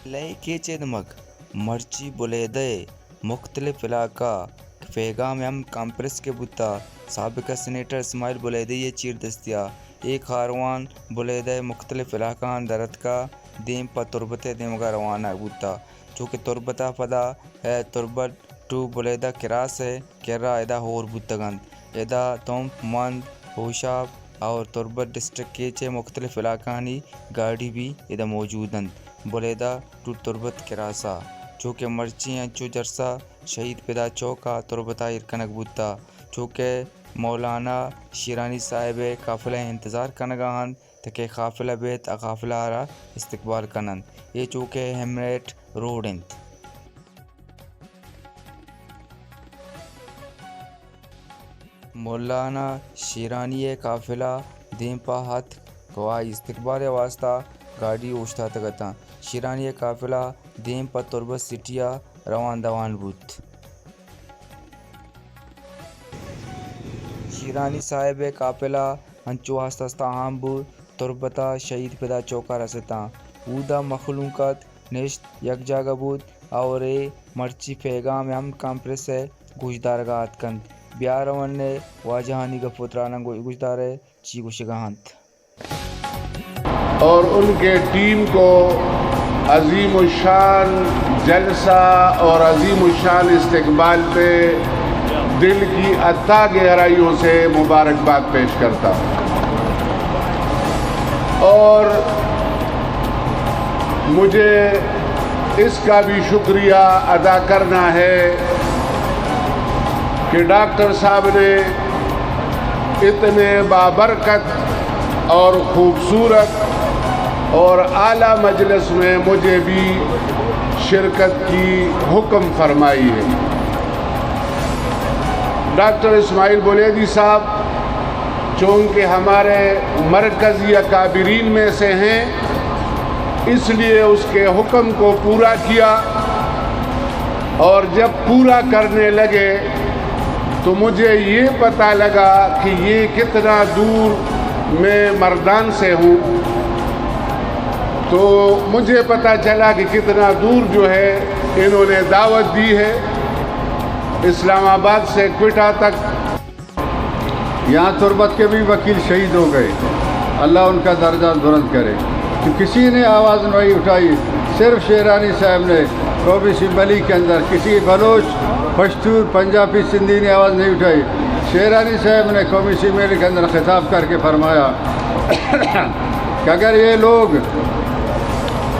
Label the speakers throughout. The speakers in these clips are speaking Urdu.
Speaker 1: لئے کے چیدمک مرچی بلیدے مختلف علاقہ پیغام ہم کامپریس کے بتا سابقہ سینیٹر اسماعیل بلیدے یہ چیر دستیا ایک خاروان بلیدے مختلف علاقہ درد کا دیم پا تربتے دیمگا روانہ بتا چونکہ تربتہ پدا ہے تربت ٹو بلیدہ کراس ہے کرا ادا ہور بتگند ادا توم مند ہوشاب اور تربت ڈسٹرکٹ کیچے مختلف علاقہ گاڑی بھی ادا موجودند بلیدہ ٹو تربت کراسا چونکہ مرچی انچو جرسا شہید پیدا چوکا تربتا ارکنک بوتا چونکہ مولانا شیرانی صاحب قافلہ انتظار کنگاہن تکہ قافلہ بیت قافلہ را استقبال کنن یہ چونکہ ہیمریٹ روڈ انت مولانا شیرانی قافلہ دیم پا ہاتھ گواہی استقبال واسطہ گاڑی اوشتا تگتا شیرانی قافلہ دیم پا تربت سٹیا روان دوان بوت شیرانی صاحب قافلہ ہنچو ہستستا عام بود تربتا شہید پیدا چوکا رستا اودا مخلوقات نشت یک جاگہ بود اور اے مرچی پیغام ہم کامپریس ہے گوشدارگاہت کند بیارون نے واجہانی گفوترانہ گوشدارے چی گوشگاہنت
Speaker 2: اور ان کے ٹیم کو عظیم الشان جلسہ اور عظیم الشان استقبال پہ دل کی اتھا گہرائیوں سے مبارکباد پیش کرتا ہوں اور مجھے اس کا بھی شکریہ ادا کرنا ہے کہ ڈاکٹر صاحب نے اتنے بابرکت اور خوبصورت اور اعلیٰ مجلس میں مجھے بھی شرکت کی حکم فرمائی ہے ڈاکٹر اسماعیل بلیدی صاحب چونکہ ہمارے مرکزی اکابرین میں سے ہیں اس لیے اس کے حکم کو پورا کیا اور جب پورا کرنے لگے تو مجھے یہ پتہ لگا کہ یہ کتنا دور میں مردان سے ہوں تو مجھے پتہ چلا کہ کتنا دور جو ہے انہوں نے دعوت دی ہے اسلام آباد سے کوئٹہ تک
Speaker 3: یہاں تربت کے بھی وکیل شہید ہو گئے اللہ ان کا درجہ بلند کرے کہ کسی نے آواز نہیں اٹھائی صرف شیرانی صاحب نے قومی اسمبلی کے اندر کسی بلوچ پشتو پنجابی سندھی نے آواز نہیں اٹھائی شیرانی صاحب نے قومی اسمبلی کے اندر خطاب کر کے فرمایا کہ اگر یہ لوگ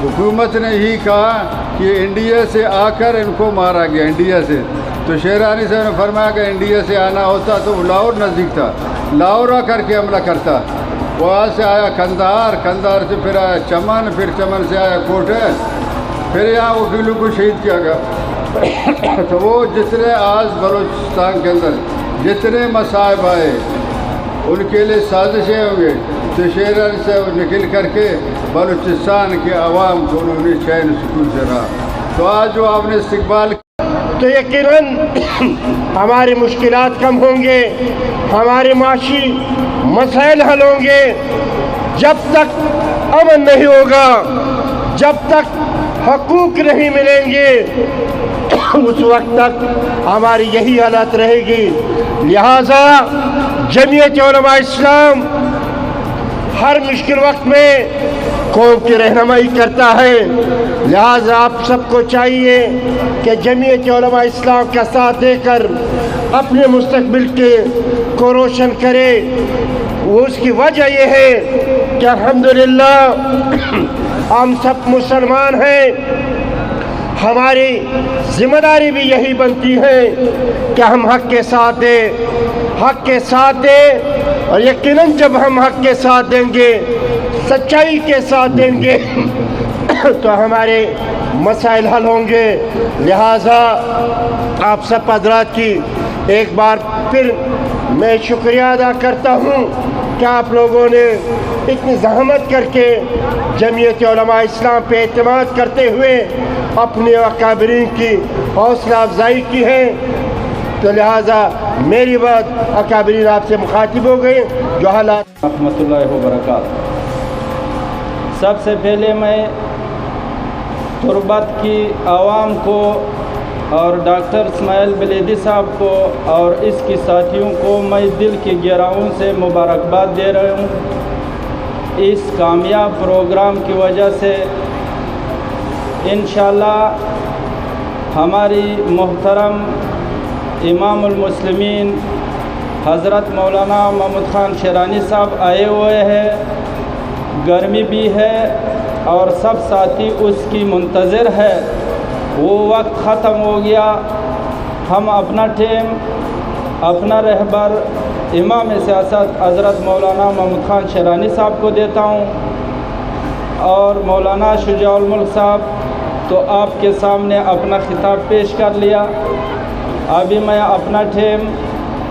Speaker 3: حکومت نے ہی کہا کہ انڈیا سے آ کر ان کو مارا گیا انڈیا سے تو شیرانی صاحب نے فرمایا کہ انڈیا سے آنا ہوتا تو لاہور نزدیک تھا لاہور آ کر کے حملہ کرتا وہاں سے آیا کندھار سے پھر آیا چمن پھر چمن سے آیا کوٹے پھر یہاں وکیلوں کو شہید کیا گیا تو وہ جتنے آج بلوچستان کے اندر جتنے مصائب آئے ان کے لیے سازشیں ہوں گے تو شیرانی سے نکل کر کے بلوچستان کے عوام کو انہوں نے چین سکون سے رہا تو آج جو آپ نے استقبال
Speaker 4: تو یقیناً ہماری مشکلات کم ہوں گے ہمارے معاشی مسائل حل ہوں گے جب تک امن نہیں ہوگا جب تک حقوق نہیں ملیں گے اس وقت تک ہماری یہی حالت رہے گی لہٰذا جمعیت علماء اسلام ہر مشکل وقت میں قوم کی رہنمائی کرتا ہے لہٰذا آپ سب کو چاہیے کہ جمعیت علماء اسلام کا ساتھ دے کر اپنے مستقبل کو روشن کرے اس کی وجہ یہ ہے کہ الحمدللہ ہم سب مسلمان ہیں ہماری ذمہ داری بھی یہی بنتی ہے کہ ہم حق کے ساتھ دیں اور یقیناً جب ہم حق کے ساتھ دیں گے سچائی کے ساتھ دیں گے تو ہمارے مسائل حل ہوں گے لہٰذا آپ سب حضرات کی ایک بار پھر میں شکریہ ادا کرتا ہوں کہ آپ لوگوں نے اتنی زحمت کر کے جمعیت علماء اسلام پہ اعتماد کرتے ہوئے اپنے اکابرین کی حوصلہ افزائی کی ہے تو لہٰذا میری بات اکابرین آپ سے مخاطب ہو گئے جو حالات
Speaker 5: رحمۃ اللہ وبرکاتہ۔ سب سے پہلے میں تربت کی عوام کو اور ڈاکٹر اسماعیل بلیدی صاحب کو اور اس کی ساتھیوں کو میں دل کی گہرائیوں سے مبارکباد دے رہا ہوں اس کامیاب پروگرام کی وجہ سے۔ انشاءاللہ ہماری محترم امام المسلمین حضرت مولانا محمود خان شیرانی صاحب آئے ہوئے ہیں، گرمی بھی ہے اور سب ساتھی اس کی منتظر ہے۔ وہ وقت ختم ہو گیا، ہم اپنا ٹیم اپنا رہبر امام سیاست حضرت مولانا محمود خان شیرانی صاحب کو دیتا ہوں، اور مولانا شجاع الملک صاحب تو آپ کے سامنے اپنا خطاب پیش کر لیا۔ ابھی میں اپنا ٹیم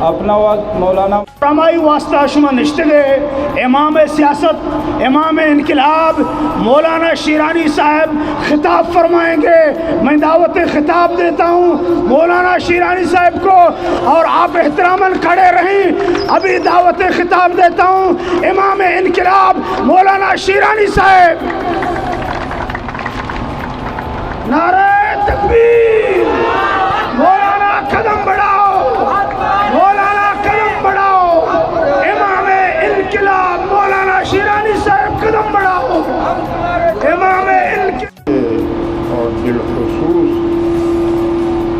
Speaker 5: اپنا وقت مولانا
Speaker 6: رمائی واسطہ شما نشتگے امام سیاست امام انقلاب مولانا شیرانی صاحب خطاب فرمائیں گے۔ میں دعوت خطاب دیتا ہوں مولانا شیرانی صاحب کو، اور آپ احتراماً کھڑے رہیں۔ ابھی دعوت خطاب دیتا ہوں امام انقلاب مولانا شیرانی صاحب۔ نعرہ تکبیر! مولانا قدم بڑھاؤ، مولانا قدم بڑھاؤ، امام انقلاب مولانا شیرانی صاحب قدم بڑھاؤ، امام انقلاب۔
Speaker 7: اور بالخصوص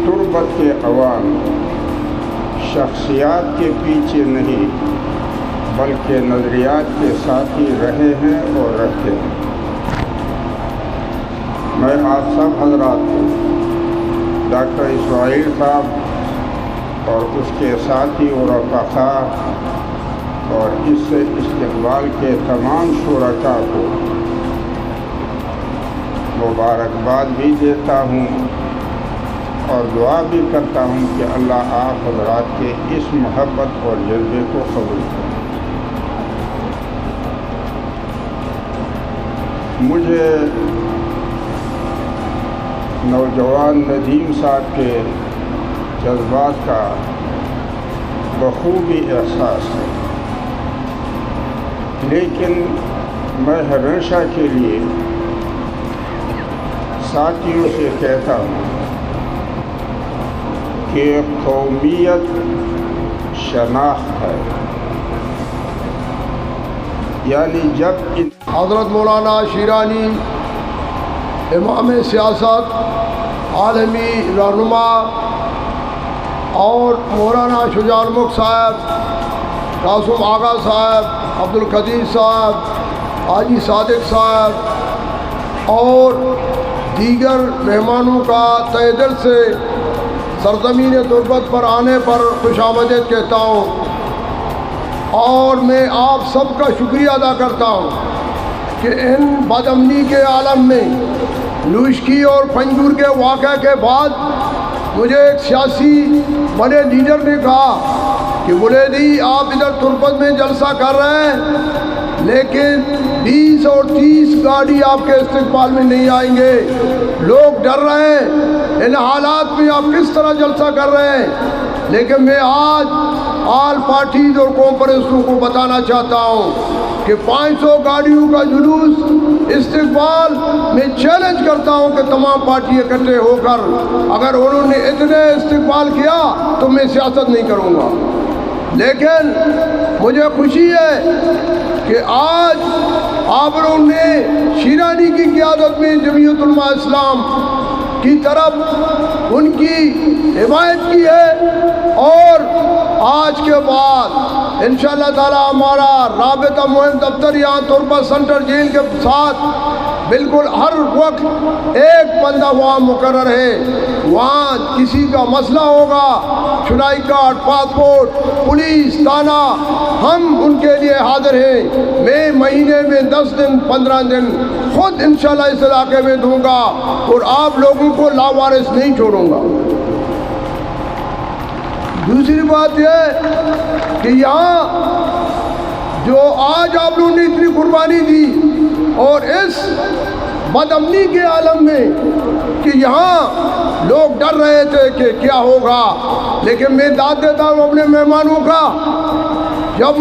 Speaker 7: تربت کے عوام شخصیات کے پیچھے نہیں بلکہ نظریات کے ساتھ ہی رہے ہیں اور رہتے ہیں۔ میں آپ سب حضرات کو ڈاکٹر اسماعیل صاحب اور اس کے ساتھی اور رفقا اور اس سے استقبال کے تمام شرکاء کو مبارکباد بھی دیتا ہوں اور دعا بھی کرتا ہوں کہ اللہ آپ حضرات کے اس محبت اور جذبے کو قبول کرے۔ مجھے نوجوان ندیم صاحب کے جذبات کا بخوبی احساس ہے، لیکن میں ہمیشہ کے لیے ساتھیوں سے کہتا ہوں کہ قومیت شناخت ہے، یعنی جب
Speaker 8: حضرت مولانا شیرانی امام سیاست عالمی رہنما اور مولانا شجاع الملک صاحب، قاسم آغا صاحب، عبدالقدیر صاحب، حاجی صادق صاحب اور دیگر مہمانوں کا تہ دل سے سرزمین تربت پر آنے پر خوش آمدید کہتا ہوں، اور میں آپ سب کا شکریہ ادا کرتا ہوں کہ ان بد امنی کے عالم میں لوشکی اور پنجور کے واقعہ کے بعد مجھے ایک سیاسی بڑے لیڈر نے کہا کہ بلیدی آپ ادھر تربت میں جلسہ کر رہے ہیں لیکن 20 اور 30 گاڑی آپ کے استقبال میں نہیں آئیں گے، لوگ ڈر رہے ہیں، ان حالات میں آپ کس طرح جلسہ کر رہے ہیں۔ لیکن میں آج آل پارٹیز اور کانفرنسوں کو بتانا چاہتا ہوں کہ 500 گاڑیوں کا جلوس استقبال میں چیلنج کرتا ہوں کہ تمام پارٹی اکٹھے ہو کر اگر انہوں نے اتنے استقبال کیا تو میں سیاست نہیں کروں گا۔ لیکن مجھے خوشی ہے کہ آج آپ لوگوں نے شیرانی کی قیادت میں جمعیت علماء اسلام کی طرف ان کی حمایت کی ہے، اور آج کے بعد انشاءاللہ تعالی ہمارا رابطہ مہم دفتر یہاں تربت سینٹر جیل کے ساتھ بالکل ہر وقت ایک بندہ وہاں مقرر ہے، وہاں کسی کا مسئلہ ہوگا، چنائی کارڈ، پاسپورٹ، پولیس تھانہ، ہم ان کے لیے حاضر ہیں۔ میں مہینے میں 10 دن 15 دن خود انشاءاللہ اس علاقے میں دوں گا اور آپ لوگوں کو لاوارث نہیں چھوڑوں گا۔ دوسری بات یہ کہ یہاں جو آج آپ لوگوں نے اتنی قربانی دی اور اس بد امنی کے عالم میں کہ یہاں لوگ ڈر رہے تھے کہ کیا ہوگا، لیکن میں داد دیتا ہوں اپنے مہمانوں کا، جب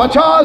Speaker 8: 50